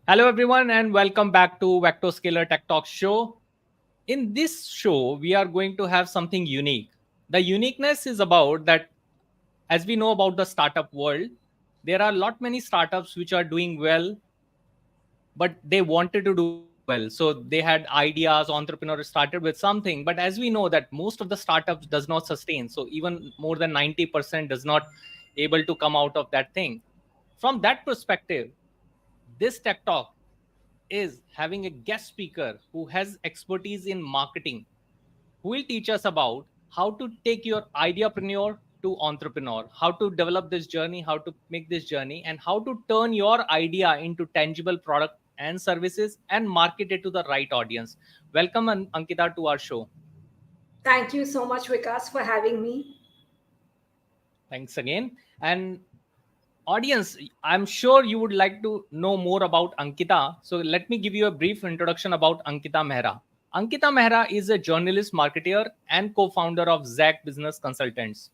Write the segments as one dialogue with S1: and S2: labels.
S1: Hello, everyone, and welcome back to Vectoscaler Tech Talk Show. In this show, we are going to have something unique. The uniqueness is about that, as we know about the startup world, there are a lot many startups which are doing well, but they wanted to do well. So they had ideas, entrepreneurs started with something, but as we know that most of the startups does not sustain. So even more than 90% does not able to come out of that thing. From that perspective, this Tech Talk is having a guest speaker who has expertise in marketing, who will teach us about how to take your ideapreneur to entrepreneur, how to develop this journey, how to make this journey, and how to turn your idea into tangible product and services and market it to the right audience. Welcome, Ankita, to our show.
S2: Thank you so much, Vikas, for having me.
S1: Thanks again. And audience, I'm sure you would like to know more about Ankita. So let me give you a brief introduction about Ankita Mehra. Ankita Mehra is a journalist, marketer, and co-founder of ZAC Business Consultants.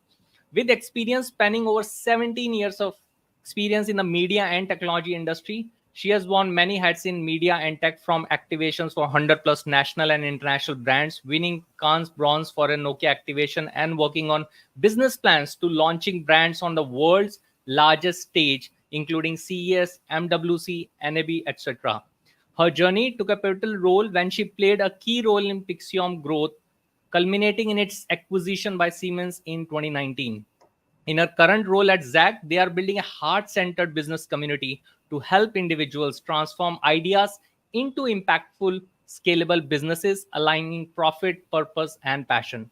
S1: With experience spanning over 17 years of experience in the media and technology industry, she has worn many hats in media and tech, from activations for 100 plus national and international brands, winning Cannes Bronze for a Nokia Activation, and working on business plans to launching brands on the world's largest stage, including CES, MWC, NAB, etc. Her journey took a pivotal role when she played a key role in Pixeom growth, culminating in its acquisition by Siemens in 2019. In her current role at ZAC, they are building a heart centered business community to help individuals transform ideas into impactful, scalable businesses, aligning profit, purpose, and passion.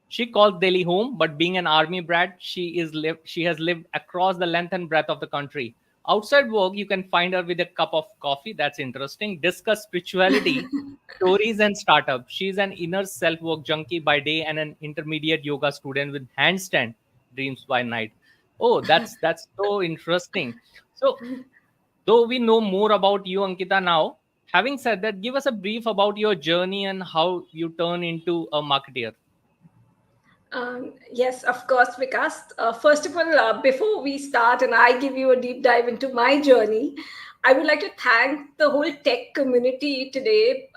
S1: She calls Delhi home, but being an army brat, she has lived across the length and breadth of the country. Outside work, you can find her with a cup of coffee. That's interesting. Discuss spirituality, stories, and startup. She's an inner self-work junkie by day and an intermediate yoga student with handstand dreams by night. Oh, that's so interesting. So, though we know more about you, Ankita, now, having said that, give us a brief about your journey and how you turn into a marketer.
S2: Yes, of course, Vikas. First of all, before we start and I give you a deep dive into my journey, I would like to thank the whole tech community today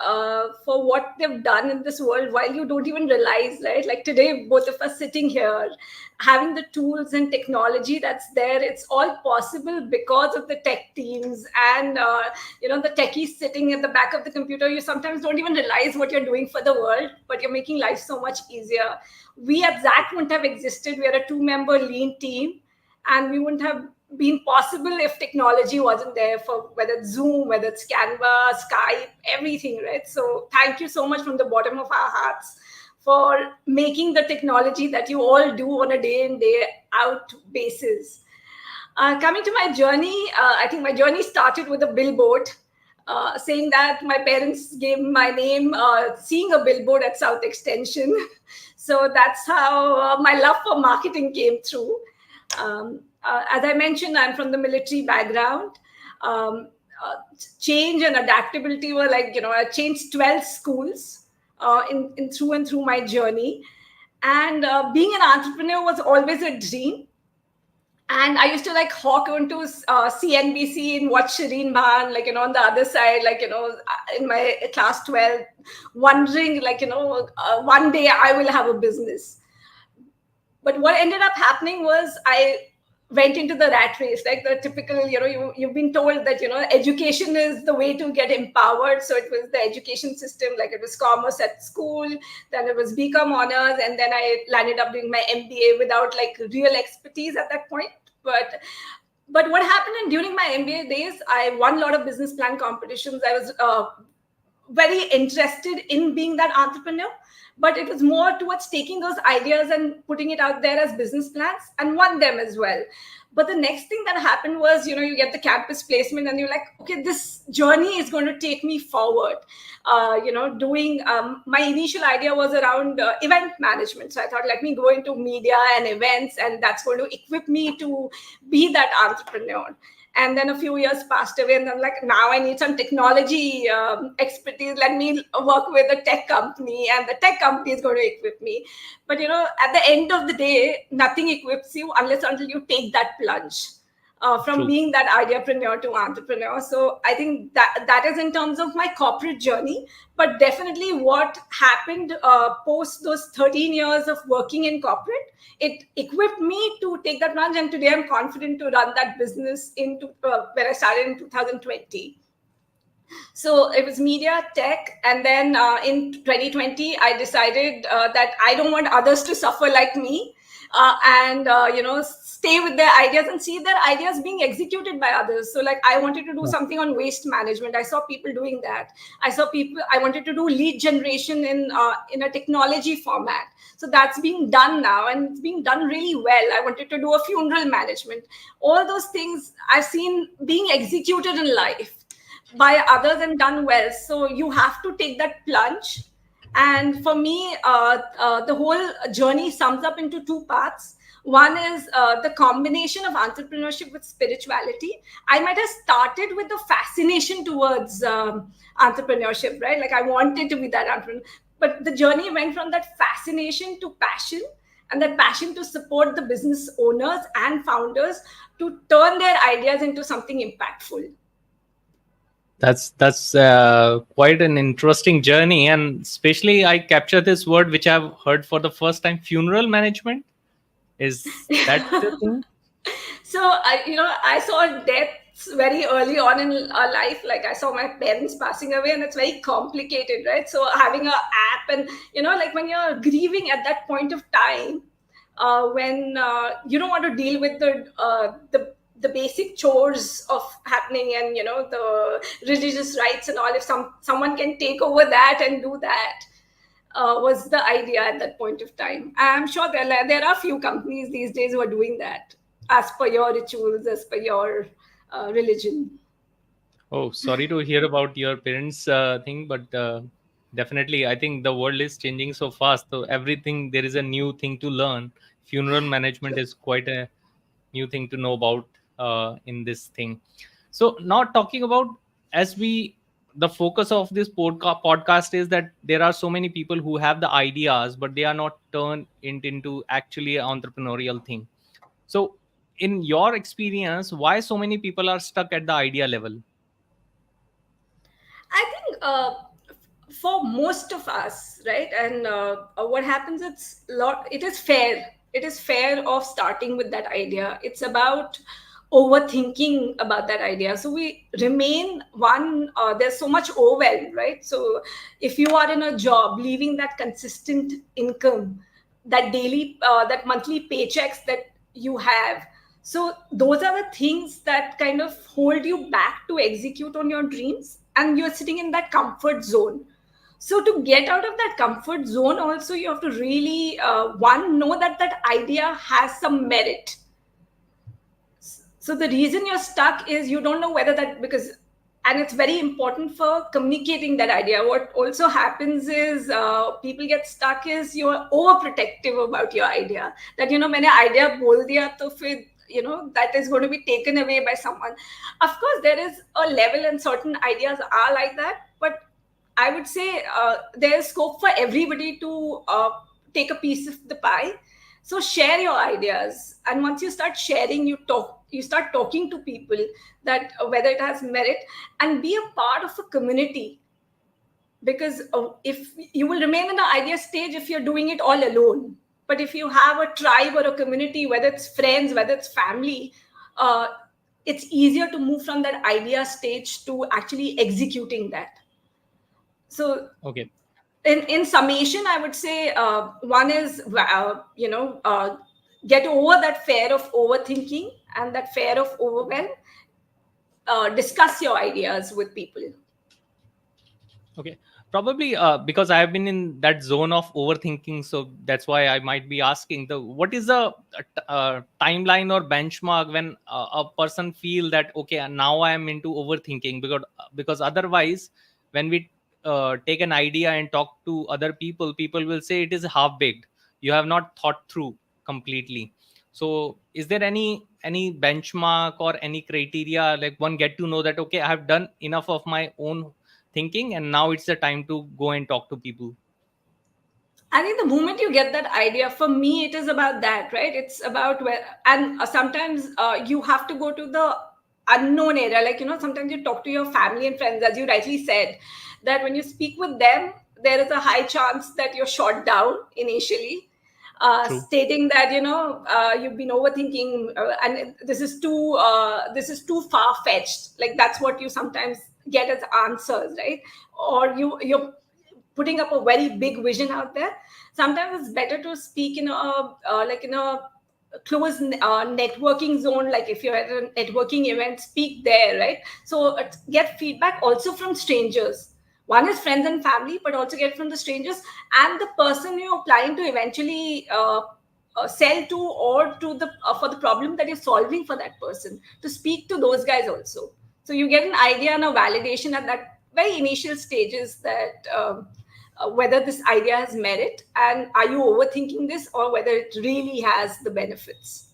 S2: for what they've done in this world while you don't even realize, right? Like today, both of us sitting here, having the tools and technology that's there, it's all possible because of the tech teams and, the techies sitting at the back of the computer. You sometimes don't even realize what you're doing for the world, but you're making life so much easier. We at ZAC wouldn't have existed. We are a two-member lean team, and we wouldn't have been possible if technology wasn't there, for whether it's Zoom, whether it's Canva, Skype, everything, right? So thank you so much from the bottom of our hearts for making the technology that you all do on a day in, day out basis. Coming to my journey, I think my journey started with a billboard saying that my parents gave my name, seeing a billboard at South Extension. So that's how my love for marketing came through. As I mentioned, I'm from the military background. Um, Change and adaptability were like, I changed 12 schools in through and through my journey. And being an entrepreneur was always a dream. And I used to like hawk onto CNBC and watch Shireen Bhan, like, on the other side, like, in my class 12, wondering, like, one day I will have a business. But what ended up happening was I went into the rat race, like the typical, you've been told that, education is the way to get empowered. So it was the education system, like it was commerce at school, then it was BCom honors, and then I landed up doing my MBA without like real expertise at that point. But what happened during my MBA days, I won a lot of business plan competitions. I was very interested in being that entrepreneur, but it was more towards taking those ideas and putting it out there as business plans, and won them as well. But the next thing that happened was, you get the campus placement and you're like, okay, this journey is going to take me forward. Doing my initial idea was around event management. So I thought, let me go into media and events, and that's going to equip me to be that entrepreneur. And then a few years passed away, and I'm like, now I need some technology expertise. Let me work with a tech company, and the tech company is going to equip me. But at the end of the day, nothing equips you unless until you take that plunge. from
S1: True.
S2: being that ideapreneur to entrepreneur. So I think that is in terms of my corporate journey. But definitely what happened post those 13 years of working in corporate, it equipped me to take that plunge. And today I'm confident to run that business into when I started in 2020. So it was media tech, and then in 2020 I decided that I don't want others to suffer like me, and stay with their ideas and see their ideas being executed by others. So like I wanted to do
S1: Yeah.
S2: something on waste management. I saw people doing that. I wanted to do lead generation in a technology format. So that's being done now, and it's being done really well. I wanted to do a funeral management. All those things I've seen being executed in life by others and done well. So you have to take that plunge. And for me, the whole journey sums up into two parts. One is the combination of entrepreneurship with spirituality. I might have started with the fascination towards entrepreneurship, right? Like I wanted to be that entrepreneur. But the journey went from that fascination to passion, and that passion to support the business owners and founders to turn their ideas into something impactful.
S1: That's quite an interesting journey, and especially I capture this word which I've heard for the first time: funeral management. Is that the thing?
S2: So I saw deaths very early on in our life. Like I saw my parents passing away, and it's very complicated, right? So having a app, and like when you're grieving at that point of time, when you don't want to deal with the basic chores of happening, and the religious rites and all. If someone can take over that and do that, was the idea at that point of time. I'm sure there are few companies these days who are doing that as per your rituals, as per your religion.
S1: Oh, sorry to hear about your parents thing, but definitely, I think the world is changing so fast. So everything there is a new thing to learn. Funeral management is quite a new thing to know about in this thing. So now talking about, as we, the focus of this podcast is that there are so many people who have the ideas, but they are not turned it into actually an entrepreneurial thing. So in your experience, why so many people are stuck at the idea level?
S2: I think for most of us, right? And what happens? It is fair. It is fair of starting with that idea. It's about overthinking about that idea. So we remain one. There's so much overwhelm, right? So if you are in a job, leaving that consistent income, that monthly paychecks that you have. So those are the things that kind of hold you back to execute on your dreams, and you're sitting in that comfort zone. So to get out of that comfort zone, also you have to really one know that that idea has some merit. So the reason you're stuck is you don't know whether that, because, and it's very important for communicating that idea. What also happens is people get stuck is you're overprotective about your idea, that मैंने idea बोल दिया तो फिर that is going to be taken away by someone. Of course there is a level, and certain ideas are like that, but I would say there is scope for everybody to take a piece of the pie. So share your ideas, and once you start sharing, you start talking to people, that whether it has merit, and be a part of a community. Because if you will remain in the idea stage if you're doing it all alone, but if you have a tribe or a community, whether it's friends, whether it's family, uh, it's easier to move from that idea stage to actually executing that. So
S1: Okay.
S2: in summation, I would say one is get over that fear of overthinking and that fear of overwhelm. Discuss your ideas with people.
S1: Okay, probably because I have been in that zone of overthinking, so that's why I might be asking the what is the timeline or benchmark when a person feel that okay, now I am into overthinking, because otherwise when we take an idea and talk to other people, people will say it is half baked. You have not thought through completely. So is there any benchmark or any criteria like one get to know that okay, I have done enough of my own thinking and now it's the time to go and talk to people?
S2: I think the moment you get that idea, for me, it is about that, right? It's about where, and sometimes you have to go to the unknown area. Like, sometimes you talk to your family and friends, as you rightly said, that when you speak with them, there is a high chance that you're shot down initially,
S1: True.
S2: stating that, you've been overthinking, and this is too far fetched. Like, that's what you sometimes get as answers, right? Or you're putting up a very big vision out there. Sometimes it's better to speak in a close networking zone. Like if you're at a networking event, speak there, right? So get feedback also from strangers. One is friends and family, but also get from the strangers and the person you're planning to eventually sell to, or to the for the problem that you're solving for that person, to speak to those guys also. So you get an idea and a validation at that very initial stages, that whether this idea has merit, and are you overthinking this, or whether it really has the benefits.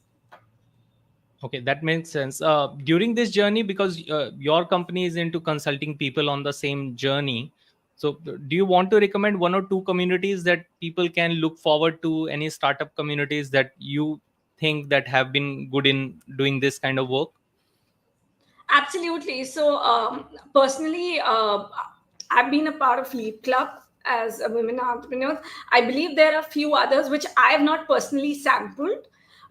S1: Okay, that makes sense. During this journey, because your company is into consulting people on the same journey, so do you want to recommend one or two communities that people can look forward to? Any startup communities that you think that have been good in doing this kind of work?
S2: Absolutely. So, personally, I've been a part of Leap Club as a women entrepreneur. I believe there are a few others which I have not personally sampled.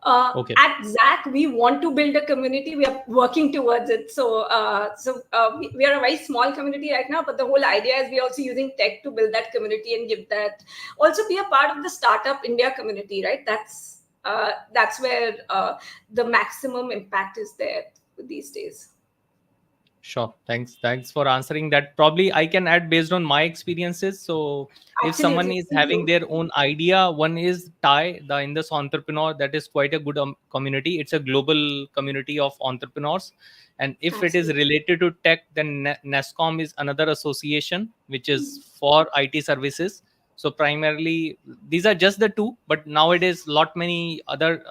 S1: Okay.
S2: At ZAC, we want to build a community. We are working towards it. So, we are a very small community right now, but the whole idea is we're also using tech to build that community and give that. Also, be a part of the startup India community, right? That's where the maximum impact is there these days.
S1: Sure. Thanks for answering that. Probably I can add based on my experiences. So if someone
S2: Absolutely.
S1: is
S2: Please
S1: having
S2: do.
S1: their own idea, one is TIE, the Indus Entrepreneur. That is quite a good community. It's a global community of entrepreneurs. And if it is
S2: Absolutely.
S1: related to tech, then NESCOM is another association which is for IT services. So primarily these are just the two, but nowadays lot many other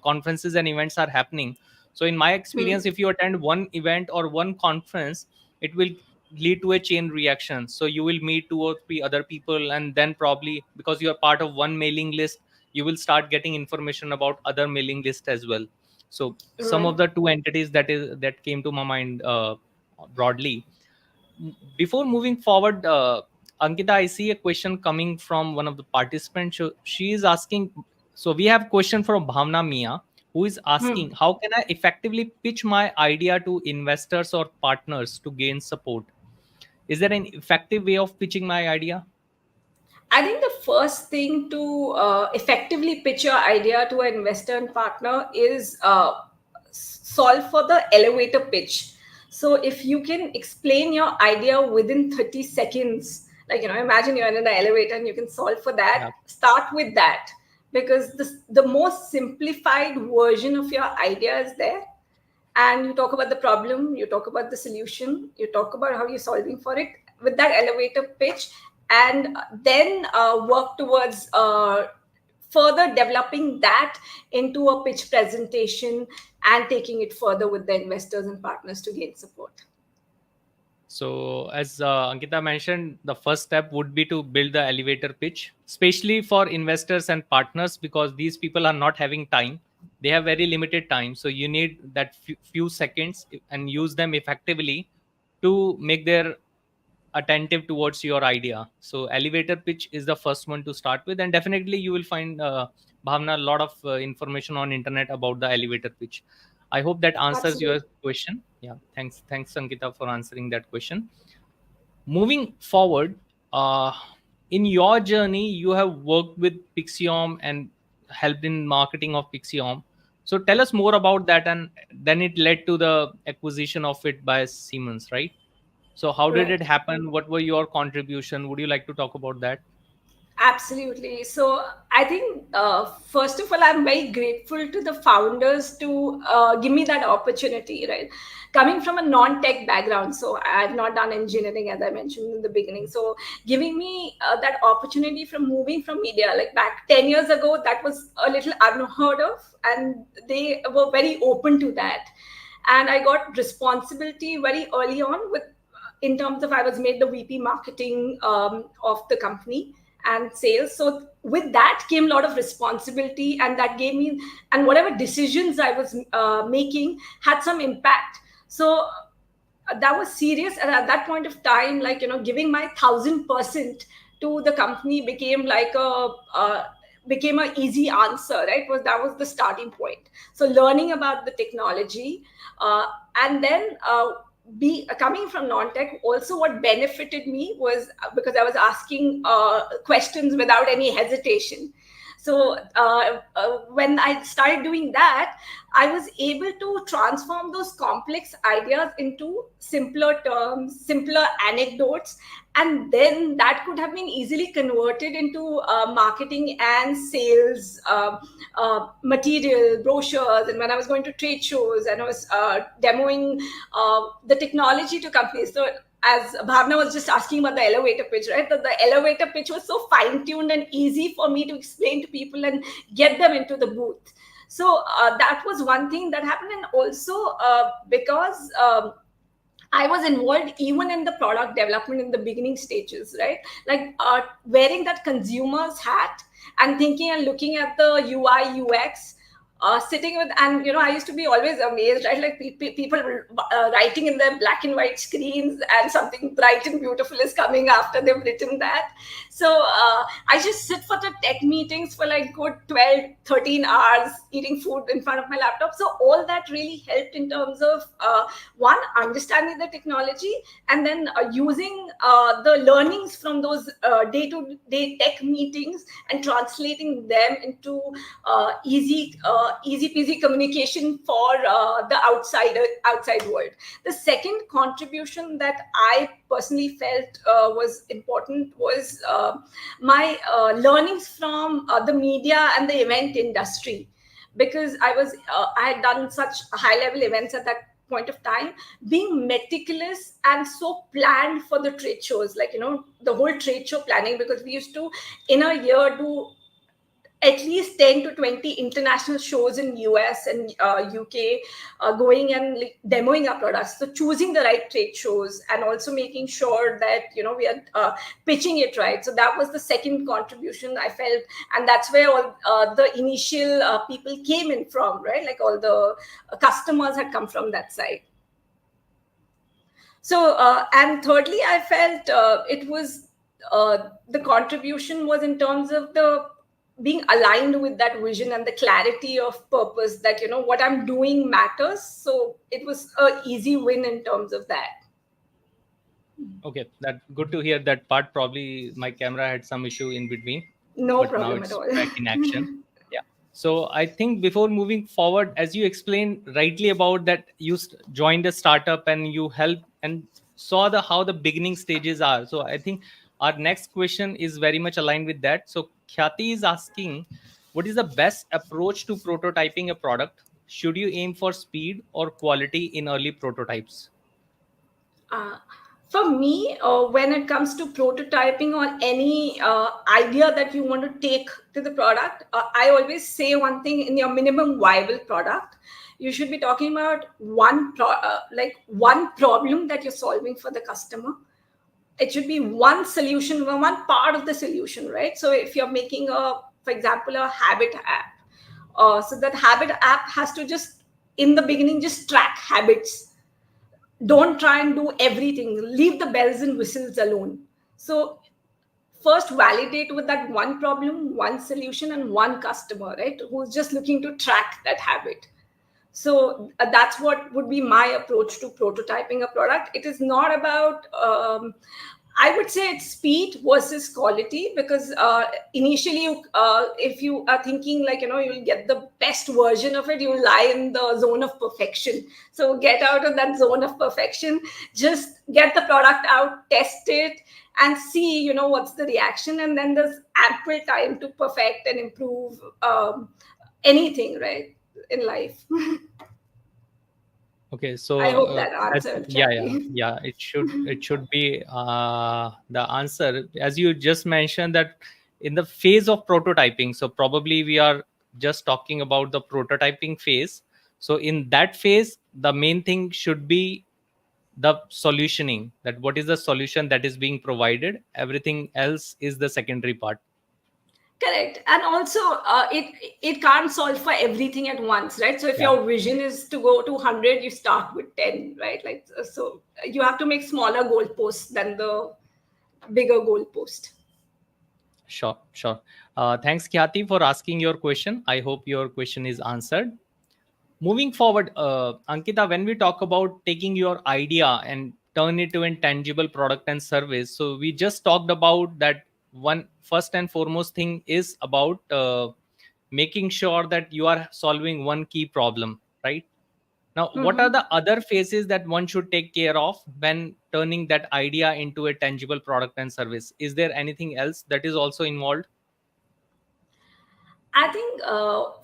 S1: conferences and events are happening. So in my
S2: Hmm.
S1: experience, if you attend one event or one conference, it will lead to a chain reaction. So you will meet two or three other people, and then probably because you are part of one mailing list, you will start getting information about other mailing list as well. So some of
S2: Right.
S1: the two entities that came to my mind broadly. Before moving forward, Ankita, I see a question coming from one of the participants. She is asking, so we have question from Bhavna Mia, who is
S2: Hmm.
S1: asking, how can I effectively pitch my idea to investors or partners to gain support? Is there an effective way of pitching my idea?
S2: I think the first thing to effectively pitch your idea to an investor and partner is solve for the elevator pitch. So if you can explain your idea within 30 seconds, like, imagine you're in an elevator and you can solve for that,
S1: Yeah.
S2: start with that. Because the most simplified version of your idea is there, and you talk about the problem, you talk about the solution, you talk about how you're solving for it with that elevator pitch, and then work towards further developing that into a pitch presentation and taking it further with the investors and partners to gain support.
S1: So, as Ankita mentioned, the first step would be to build the elevator pitch, especially for investors and partners, because these people are not having time. They have very limited time. So, you need that few seconds and use them effectively to make their attentive towards your idea. So, elevator pitch is the first one to start with, and definitely you will find Bhavna a lot of information on internet about the elevator pitch. I hope that answers your
S2: Absolutely.
S1: question. Yeah, thanks, Ankita, for answering that question. Moving forward, in your journey, you have worked with Pixeom and helped in marketing of Pixeom. So tell us more about that, and then it led to the acquisition of it by Siemens, right? So how did it
S2: Right.
S1: happen? What were your contribution? Would you like to talk about that?
S2: Absolutely. So I think, first of all, I'm very grateful to the founders to give me that opportunity, right? Coming from a non tech background, so I've not done engineering, as I mentioned in the beginning. So giving me that opportunity from moving from media, like back 10 years ago, that was a little unheard of. And they were very open to that. And I got responsibility very early on, with in terms of, I was made the VP marketing of the company, and sales. So with that came a lot of responsibility, and that gave me, and whatever decisions I was making had some impact. So that was serious, and at that point of time, like, giving my 1,000% to the company became like became a easy answer, right? That was the starting point. So learning about the technology, and then be coming from non-tech, also what benefited me was because I was asking questions without any hesitation. So when I started doing that, I was able to transform those complex ideas into simpler terms, simpler anecdotes, and then that could have been easily converted into marketing and sales material, brochures. And when I was going to trade shows and I was demoing the technology to companies, so as Bhavna was just asking about the elevator pitch, right? The elevator pitch was so fine-tuned and easy for me to explain to people and get them into the booth. So that was one thing that happened. And also because I was involved even in the product development in the beginning stages, right? Like wearing that consumer's hat and thinking and looking at the UI, UX, sitting with, and I used to be always amazed, right? Like people writing in their black and white screens, and something bright and beautiful is coming after they've written that. So I just sit for the tech meetings for like good 12, 13 hours, eating food in front of my laptop. So all that really helped in terms of one, understanding the technology, and then using the learnings from those day-to-day tech meetings and translating them into easy peasy communication for the outside world. The second contribution that I personally felt was important was my learnings from the media and the event industry, because I had done such high level events at that point of time, being meticulous and so planned for the trade shows, like the whole trade show planning, because we used to in a year do at least 10 to 20 international shows in US and UK, going and like, demoing our products. So choosing the right trade shows and also making sure that we are pitching it right. So that was the second contribution I felt, and that's where all the initial people came in from, right? Like all the customers had come from that side. So and thirdly, I felt it was the contribution was in terms of the being aligned with that vision and the clarity of purpose, that what I'm doing matters. So it was a easy win in terms of that.
S1: Okay, that good to hear that part. Probably my camera had some issue in between.
S2: No
S1: but
S2: problem
S1: now
S2: at
S1: it's
S2: all.
S1: back in action. Yeah. So I think before moving forward, as you explained rightly about that, you joined a startup and you helped and saw how the beginning stages are. So I think our next question is very much aligned with that. So Khyati is asking, what is the best approach to prototyping a product? Should you aim for speed or quality in early prototypes?
S2: For me, when it comes to prototyping or any idea that you want to take to the product, I always say one thing: in your minimum viable product, you should be talking about one problem that you're solving for the customer. It should be one solution, one part of the solution, right? So if you're making for example, a habit app, so that habit app has to just, in the beginning, just track habits. Don't try and do everything. Leave the bells and whistles alone. So first validate with that one problem, one solution, and one customer, right? Who's just looking to track that habit. So that's what would be my approach to prototyping a product. It is not about I would say it's speed versus quality, because initially, if you are thinking like, you'll get the best version of it, you'll lie in the zone of perfection. So get out of that zone of perfection, just get the product out, test it, and see, what's the reaction. And then there's ample time to perfect and improve anything, right, in life.
S1: Okay, so
S2: I hope that answered, Kathy.
S1: yeah. It should be the answer, as you just mentioned, that in the phase of prototyping. So probably we are just talking about the prototyping phase. So in that phase, the main thing should be the solutioning, that what is the solution that is being provided. Everything else is the secondary part.
S2: Correct. And also, it can't solve for everything at once, right? So if
S1: Yeah,
S2: your vision is to go to 100, you start with 10, right? Like, so you have to make smaller goalposts than the bigger goalpost.
S1: sure. Thanks, Khyati, for asking your question. I hope your question is answered. Moving forward, Ankita, when we talk about taking your idea and turn it to a tangible product and service, so we just talked about that. One first and foremost thing is about making sure that you are solving one key problem, right? Now, what are
S2: Mhm.
S1: the other phases that one should take care of when turning that idea into a tangible product and service? Is there anything else that is also involved?
S2: I think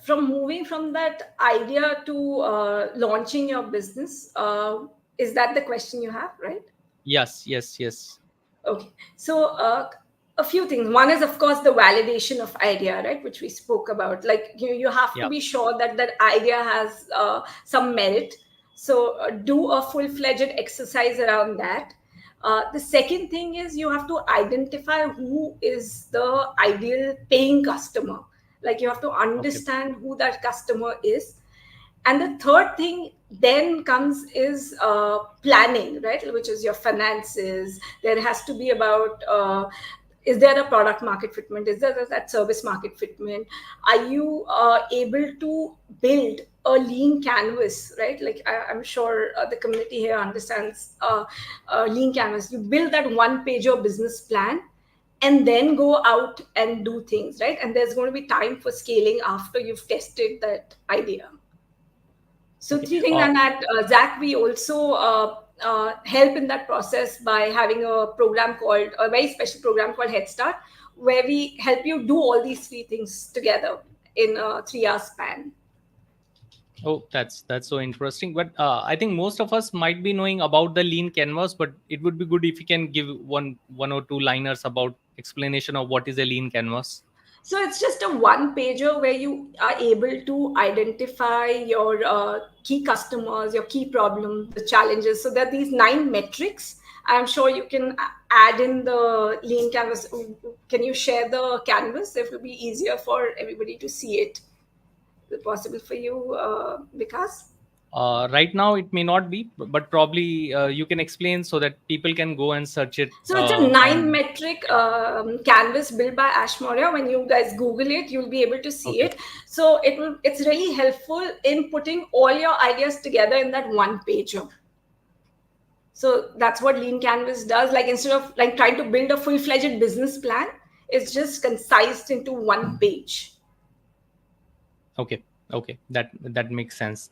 S2: from moving from that idea to launching your business, is that the question you have, right?
S1: Yes.
S2: Okay. So a few things. One is, of course, the validation of idea, right, which we spoke about. Like you have to
S1: Yeah.
S2: be sure that that idea has some merit. So do a full-fledged exercise around that. The second thing is you have to identify who is the ideal paying customer. Like you have to
S1: Okay.
S2: understand who that customer is. And the third thing then comes is planning, right, which is your finances. There has to be about is there a product market fitment, is there that service market fitment, are you able to build a lean canvas, right? Like I'm sure the community here understands lean canvas. You build that one page of business plan and then go out and do things, right? And there's going to be time for scaling after you've tested that idea. So
S1: Okay.
S2: three things, and at ZAC, we also help in that process by having a very special program called Head Start, where we help you do all these three things together in a 3 hour span.
S1: Oh, that's so interesting. But I think most of us might be knowing about the lean canvas, but it would be good if you can give one or two liners about explanation of what is a lean canvas.
S2: So it's just a one pager where you are able to identify your key customers, your key problems, the challenges. So there are these 9 metrics. I'm sure you can add in the lean canvas. Can you share the canvas? It will be easier for everybody to see it. Is it possible for you, Vikas?
S1: Right now, it may not be, but probably you can explain so that people can go and search it
S2: So it's a nine
S1: on.
S2: metric canvas built by Ash Maurya. When you guys Google it, you'll be able to see
S1: Okay.
S2: it. So it's really helpful in putting all your ideas together in that one pager. So that's what Lean Canvas does. Like instead of like trying to build a full-fledged business plan, it's just concised into one page.
S1: Okay, that makes sense.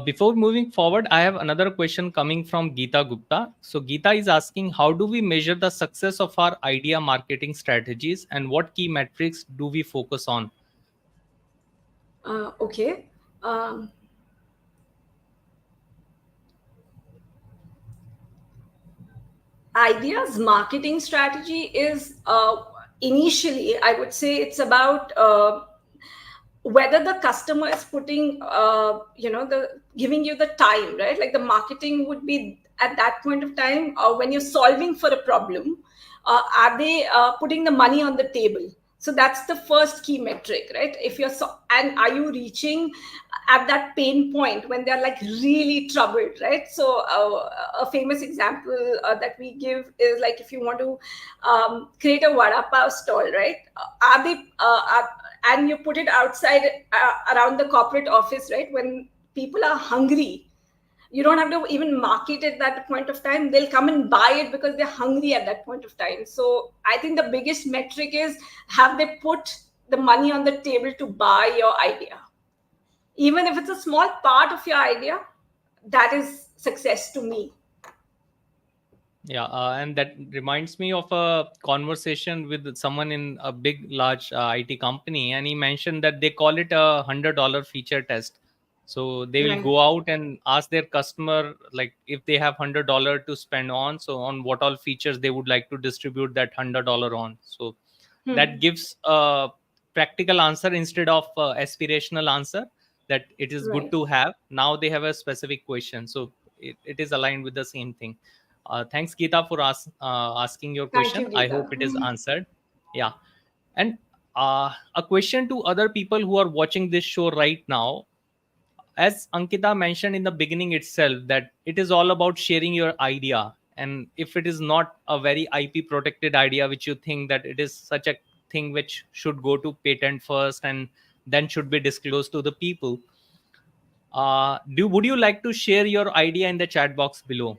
S1: Before moving forward, I have another question coming from Geeta Gupta. So Geeta is asking, how do we measure the success of our idea marketing strategies, and what key metrics do we focus on?
S2: Okay. Um, Ideas marketing strategy is initially, I would say, it's about whether the customer is putting the giving you the time, right? Like the marketing would be at that point of time when you're solving for a problem, are they putting the money on the table? So that's the first key metric, right? If you're and are you reaching at that pain point when they're like really troubled, right? So a famous example that we give is like if you want to create a vada pav stall, right? Are they and you put it outside around the corporate office, right? When people are hungry, you don't have to even market it at that point of time. They'll come and buy it because they're hungry at that point of time. So I think the biggest metric is, have they put the money on the table to buy your idea? Even if it's a small part of your idea, that is success to me.
S1: Yeah, and that reminds me of a conversation with someone in a big, large IT company, and he mentioned that they call it $100 feature test. So they will
S2: Right.
S1: go out and ask their customer, like, if they have $100 to spend on, so on what all features they would like to distribute that $100 on. So that
S2: Hmm.
S1: gives a practical answer instead of aspirational answer, that it is good
S2: Right.
S1: to have. Now they have a specific question. So it is aligned with the same thing. Thanks, Geeta, for asking your
S2: Thank you,
S1: question. I
S2: Geeta.
S1: hope it is answered. Yeah. And a question to other people who are watching this show right now, as Ankita mentioned in the beginning itself, that it is all about sharing your idea. And if it is not a very IP protected idea, which you think that it is such a thing which should go to patent first and then should be disclosed to the people, would you like to share your idea in the chat box below?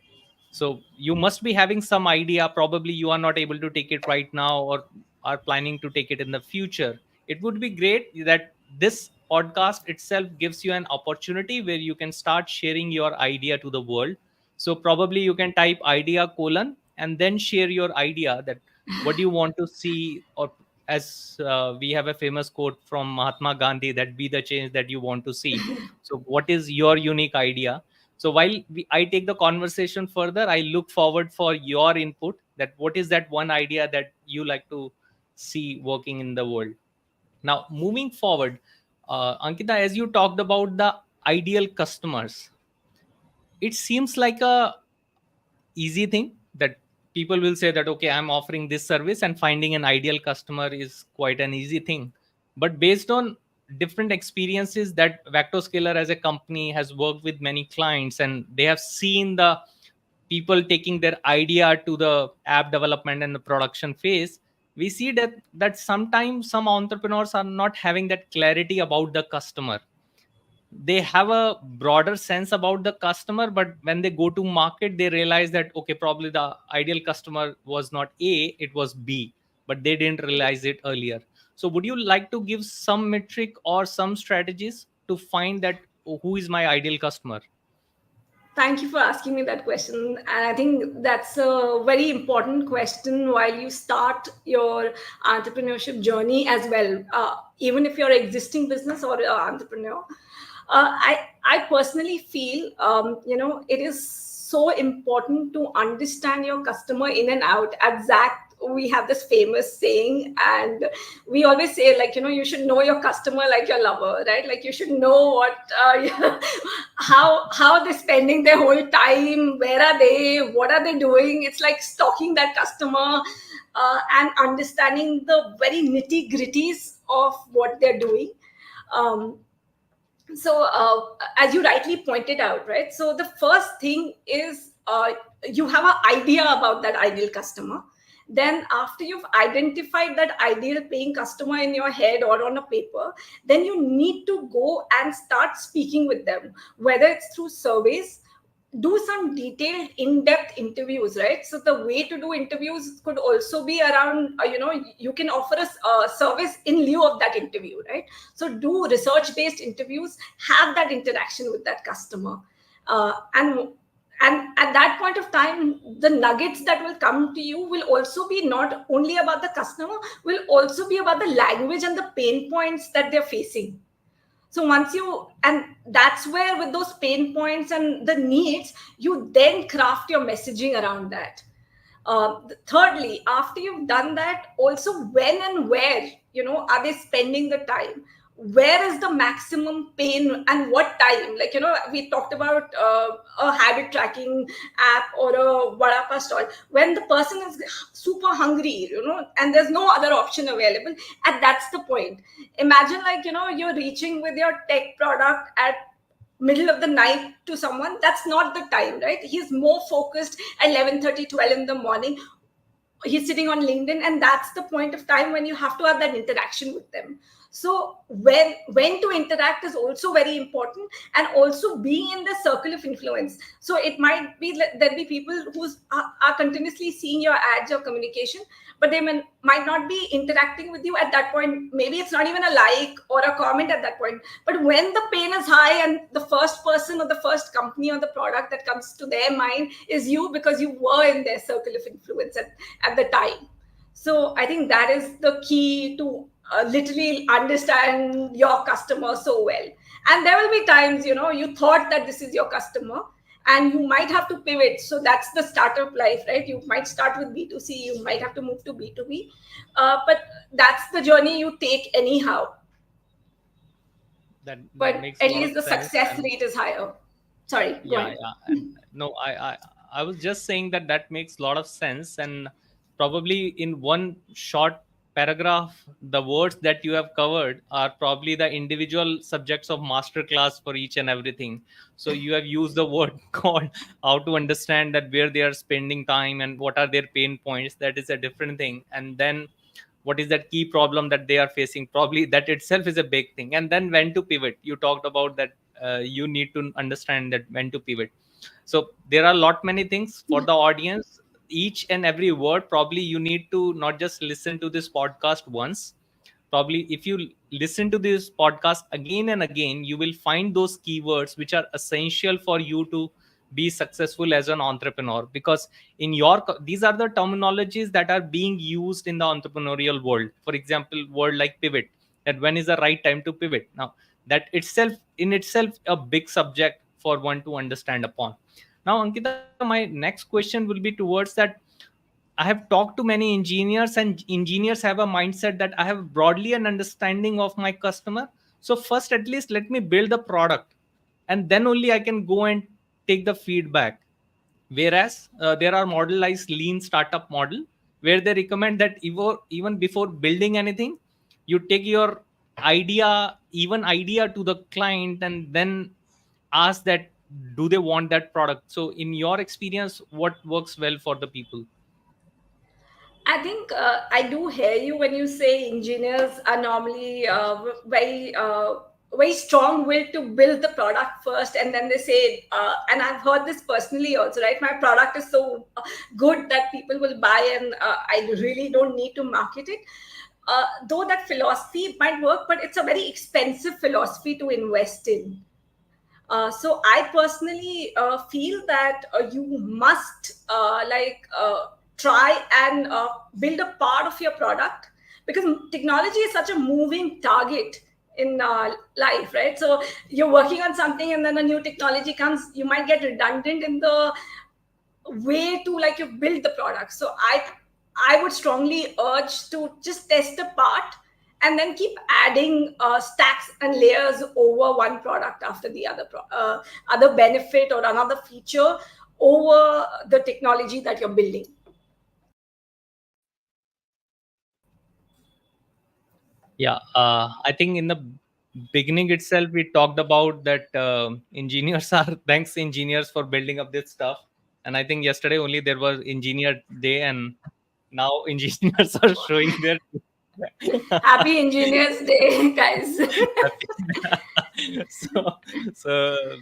S1: So you must be having some idea. Probably you are not able to take it right now, or are planning to take it in the future. It would be great that this podcast itself gives you an opportunity where you can start sharing your idea to the world. So probably you can type idea colon and then share your idea, that what do you want to see, or as we have a famous quote from Mahatma Gandhi, that be the change that you want to see. So what is your unique idea? So while I take the conversation further, I look forward for your input, that what is that one idea that you like to see working in the world. Now moving forward, Ankita, as you talked about the ideal customers, it seems like a easy thing that people will say that, okay, I'm offering this service and finding an ideal customer is quite an easy thing. But based on different experiences that Vectoscaler as a company has worked with many clients, and they have seen the people taking their idea to the app development and the production phase, we see that sometimes some entrepreneurs are not having that clarity about the customer. They have a broader sense about the customer, but when they go to market, they realize that, okay, probably the ideal customer was not A, it was B, but they didn't realize it earlier. So would you like to give some metric or some strategies to find that, oh, who is my ideal customer?
S2: Thank you for asking me that question. And I think that's a very important question while you start your entrepreneurship journey as well. Even if you're an existing business or an entrepreneur, I personally feel, it is so important to understand your customer in and out. At ZAC, we have this famous saying, and we always say, like, you should know your customer like your lover, right? Like, you should know what, how they're spending their whole time, where are they, what are they doing. It's like stalking that customer, and understanding the very nitty gritties of what they're doing. Um, as you rightly pointed out, right, so the first thing is, you have an idea about that ideal customer. Then after you've identified that ideal paying customer in your head or on a paper, then you need to go and start speaking with them, whether it's through surveys. Do some detailed in-depth interviews, right? So the way to do interviews could also be around, you can offer a service in lieu of that interview, right? So do research-based interviews, have that interaction with that customer, and at that point of time, the nuggets that will come to you will also be not only about the customer, will also be about the language and the pain points that they're facing. So once you, and that's where with those pain points and the needs, you then craft your messaging around that. Thirdly, after you've done that, also when and where, are they spending the time? Where is the maximum pain and what time? Like, we talked about a habit tracking app or a vada pav stall. When the person is super hungry, and there's no other option available, and that's the point. Imagine, like, you're reaching with your tech product at middle of the night to someone. That's not the time, right? He's more focused at 11:30, 12 in the morning. He's sitting on LinkedIn, and that's the point of time when you have to have that interaction with them. So when to interact is also very important, and also being in the circle of influence. So it might be there'll be people who are continuously seeing your ads or communication, but they might not be interacting with you at that point. Maybe it's not even a like or a comment at that point. But when the pain is high, and the first person or the first company or the product that comes to their mind is you, because you were in their circle of influence at the time. So I think that is the key to literally understand your customer so well. And there will be times, you thought that this is your customer, and you might have to pivot. So that's the startup life, right? You might start with B2C, you might have to move to B2B, but that's the journey you take anyhow.
S1: That
S2: But
S1: makes a
S2: at
S1: lot of
S2: least the
S1: sense.
S2: success
S1: And
S2: rate is higher. Sorry, go
S1: yeah,
S2: ahead.
S1: yeah, and No, I was just saying that that makes a lot of sense, and probably in one short paragraph, the words that you have covered are probably the individual subjects of master class for each and everything. So you have used the word called how to understand that where they are spending time and what are their pain points. That is a different thing, and then what is that key problem that they are facing, probably that itself is a big thing. And then when to pivot, you talked about that, you need to understand that when to pivot. So there are a lot many things for the audience. Each and every word, probably you need to not just listen to this podcast once. Probably if you listen to this podcast again and again, you will find those keywords which are essential for you to be successful as an entrepreneur, because in your these are the terminologies that are being used in the entrepreneurial world. For example, word like pivot, that when is the right time to pivot. Now that itself in itself a big subject for one to understand upon. Now Ankita, my next question will be towards that. I have talked to many engineers, and engineers have a mindset that I have broadly an understanding of my customer. So first, at least let me build the product, and then only I can go and take the feedback. Whereas there are modelized lean startup model where they recommend that even before building anything, you take your idea to the client, and then ask that do they want that product. So in your experience, what works well for the people?
S2: I think I do hear you when you say engineers are normally very strong will to build the product first, and then they say, and I've heard this personally also, right? My product is so good that people will buy, and I really don't need to market it. Though that philosophy might work, but it's a very expensive philosophy to invest in. So I personally feel that you must try and build a part of your product, because technology is such a moving target in life, right? So you're working on something and then a new technology comes, you might get redundant in the way to like you build the product. So I would strongly urge to just test a part and then keep adding stacks and layers over one product after the other other benefit or another feature over the technology that you're building.
S1: Yeah, I think in the beginning itself we talked about that engineers are thanks engineers for building up this stuff. And I think yesterday only there was engineer day, and now engineers are showing their
S2: Happy Engineers Day, guys.
S1: so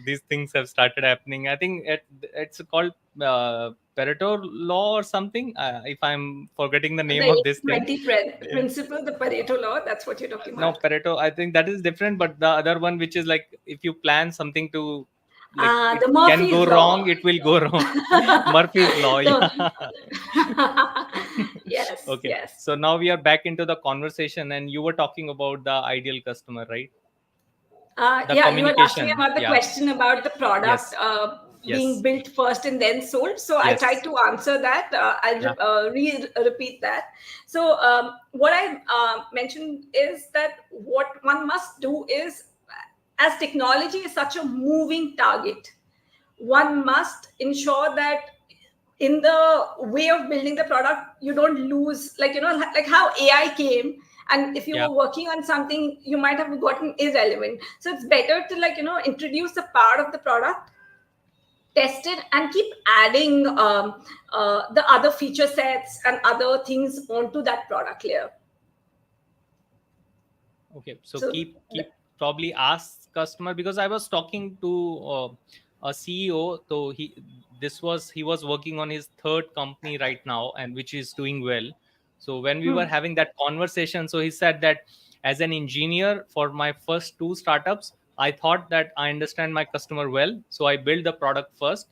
S1: these things have started happening. I think it's called Pareto law or something, if I'm forgetting the
S2: The
S1: name of this thing.
S2: 80-20 principle, the Pareto law, that's what you're talking
S1: No,
S2: about.
S1: Pareto, I think that is different, but the other one, which is like if you plan something to, like, it
S2: The
S1: can
S2: Murphy's
S1: go
S2: law.
S1: wrong, it will go wrong. Murphy's law.
S2: The
S1: Yeah.
S2: yes,
S1: Okay,
S2: yes.
S1: so now we are back into the conversation, and you were talking about the ideal customer, right? The
S2: Yeah, you were asking
S1: communication.
S2: about the
S1: Yeah.
S2: question about the product
S1: Yes.
S2: being
S1: Yes.
S2: built first and then sold. So I tried
S1: Yes.
S2: to answer that. I'll
S1: Yeah.
S2: repeat that. So what I mentioned is that what one must do is, as technology is such a moving target, one must ensure that in the way of building the product you don't lose, like like how AI came, and if you
S1: Yeah.
S2: were working on something you might have gotten irrelevant. So it's better to like introduce a part of the product, test it, and keep adding the other feature sets and other things onto that product layer.
S1: Okay, so
S2: So
S1: keep probably ask customer, because I was talking to a CEO. So he was working on his third company right now, and which is doing well. So when we were
S2: hmm,
S1: having that conversation, so he said that as an engineer for my first two startups, I thought that I understand my customer well, so I built the product first,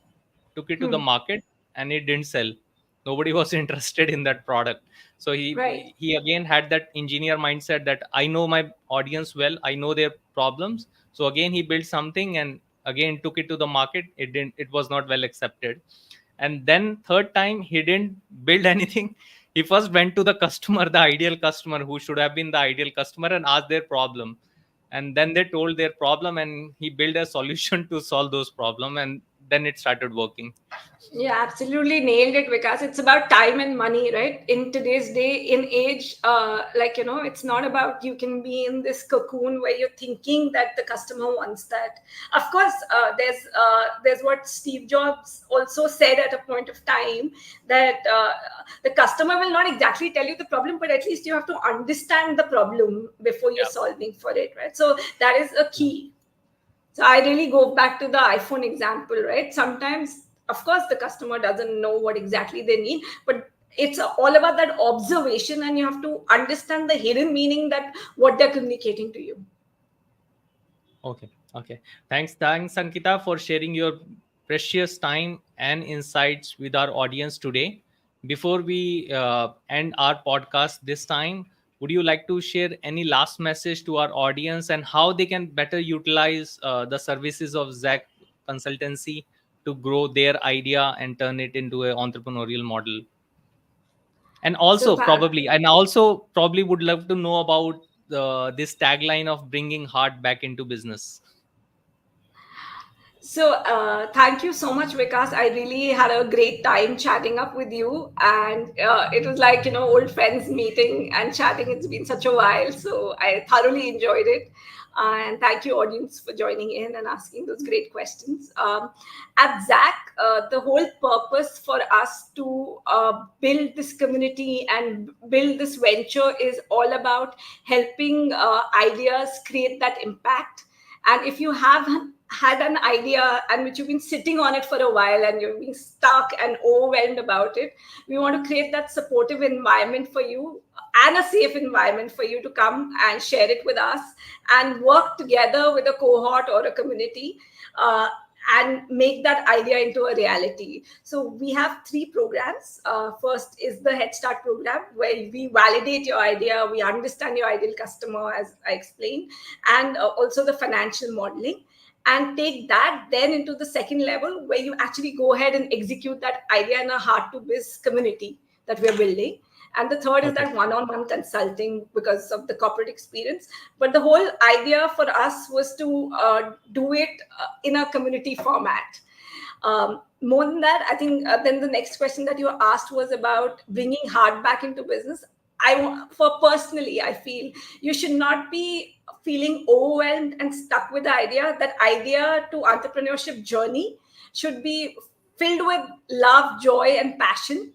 S1: took it to the
S2: hmm,
S1: market, and it didn't sell. Nobody was interested in that product. So
S2: right.
S1: he again had that engineer mindset that I know my audience well, I know their problems. So again he built something, and again took it to the market. It was not well accepted. And then third time he didn't build anything. He first went to the customer, the ideal customer who should have been the ideal customer, and asked their problem. And then they told their problem, and he built a solution to solve those problem. And then it started working.
S2: Yeah, absolutely nailed it, Vikas. It's about time and money, right? In today's day, in age, it's not about you can be in this cocoon where you're thinking that the customer wants that. Of course, there's what Steve Jobs also said at a point of time, that the customer will not exactly tell you the problem, but at least you have to understand the problem before you're
S1: Yeah.
S2: solving for it, right? So that is a key. So I really go back to the iPhone example, right? Sometimes, of course, the customer doesn't know what exactly they need, but it's all about that observation, and you have to understand the hidden meaning that what they're communicating to you.
S1: Okay. Okay. Thanks, Ankita, for sharing your precious time and insights with our audience today. Before we end our podcast this time, would you like to share any last message to our audience and how they can better utilize the services of ZAC Consultancy to grow their idea and turn it into an entrepreneurial model? And
S2: So,
S1: also probably would love to know about this tagline of bringing heart back into business.
S2: Thank you so much, Vikas. I really had a great time chatting up with you, and it was like old friends meeting and chatting. It's been such a while, so I thoroughly enjoyed it. And thank you, audience, for joining in and asking those great questions. At ZAC, the whole purpose for us to build this community and build this venture is all about helping ideas create that impact. And if you have had an idea and which you've been sitting on it for a while and you've been stuck and overwhelmed about it, we want to create that supportive environment for you and a safe environment for you to come and share it with us and work together with a cohort or a community, and make that idea into a reality. So we have three programs. First is the Head Start program, where we validate your idea, we understand your ideal customer, as I explained, and also the financial modeling, and take that then into the second level, where you actually go ahead and execute that idea in a hard to biz community that we're building. And the third is
S1: Okay.
S2: that one-on-one consulting because of the corporate experience. But the whole idea for us was to do it in a community format. More than that, I think then the next question that you asked was about bringing heart back into business. For personally, I feel you should not be feeling overwhelmed and stuck with the idea. That idea to entrepreneurship journey should be filled with love, joy, and passion,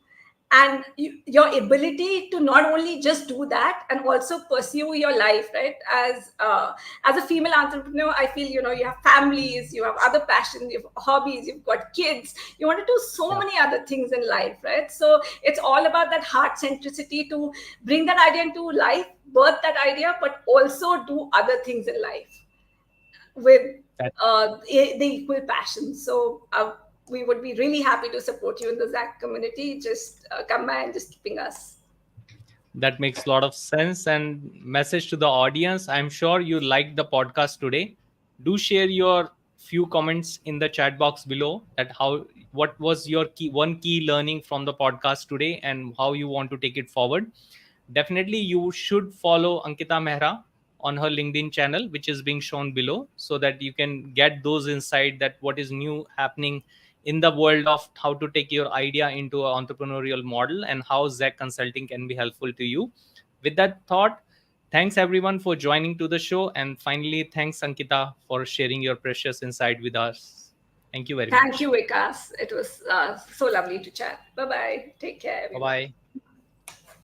S2: and your ability to not only just do that and also pursue your life, right? As a female entrepreneur, I feel you have families, you have other passions, you have hobbies, you've got kids, you want to do so
S1: Yeah.
S2: many other things in life, right? So it's all about that heart centricity to bring that idea into life, birth that idea, but also do other things in life with
S1: That
S2: the equal passion. So we would be really happy to support you in the ZAC community. Just come by and just ping us.
S1: that makes a lot of sense. And message to the audience, I'm sure you liked the podcast today. Do share your few comments in the chat box below, that how what was your key learning from the podcast today and how you want to take it forward. Definitely you should follow Ankita Mehra on her LinkedIn channel, which is being shown below, so that you can get those insight that what is new happening in the world of how to take your idea into an entrepreneurial model and how ZAC Consulting can be helpful to you. With that thought, thanks everyone for joining to the show. And finally, thanks Ankita for sharing your precious insight with us. Thank you very
S2: Thank
S1: much.
S2: you, Vikas. It was so lovely to chat. Bye bye. Take care,
S1: Bye
S2: everyone.
S1: bye.